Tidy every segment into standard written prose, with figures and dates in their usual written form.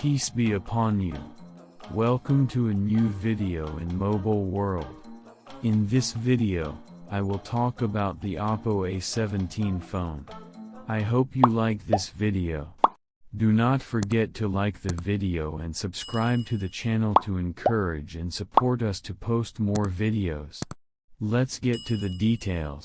Peace be upon you. Welcome to a new video in mobile world. In this video, I will talk about the Oppo A17 phone. I hope you like this video. Do not forget to like the video and subscribe to the channel to encourage and support us to post more videos. Let's get to the details.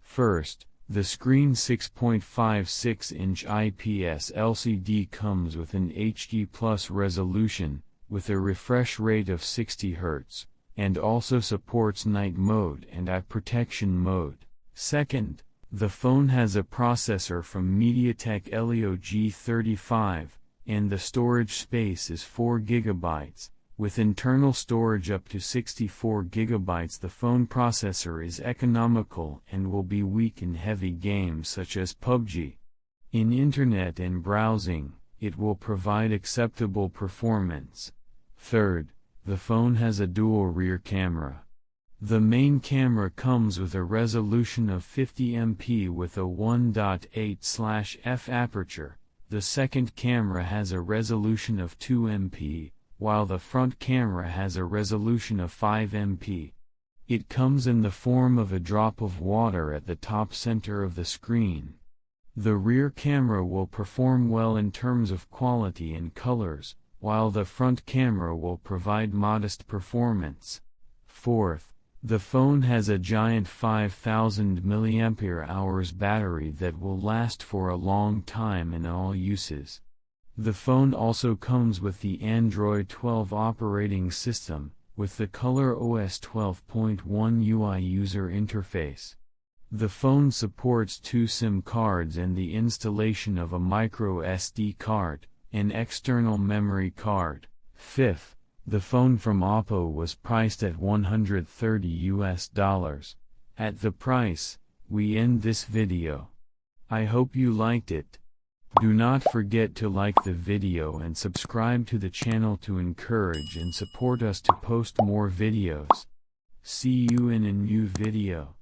First, the screen 6.56-inch IPS LCD comes with an HD Plus resolution, with a refresh rate of 60 Hz, and also supports night mode and eye protection mode. Second, the phone has a processor from MediaTek Helio G35, and the storage space is 4 GB. With internal storage up to 64 GB, the phone processor is economical and will be weak in heavy games such as PUBG. In internet and browsing, it will provide acceptable performance. Third, the phone has a dual rear camera. The main camera comes with a resolution of 50 MP with a 1.8/f aperture. The second camera has a resolution of 2 MP. While the front camera has a resolution of 5 MP. It comes in the form of a drop of water at the top center of the screen. The rear camera will perform well in terms of quality and colors, while the front camera will provide modest performance. Fourth, the phone has a giant 5000 mAh battery that will last for a long time in all uses. The phone also comes with the Android 12 operating system, with the ColorOS 12.1 UI user interface. The phone supports 2 SIM cards and the installation of a micro SD card, an external memory card. Fifth, the phone from Oppo was priced at $130. At the price, we end this video. I hope you liked it. Do not forget to like the video and subscribe to the channel to encourage and support us to post more videos. See you in a new video.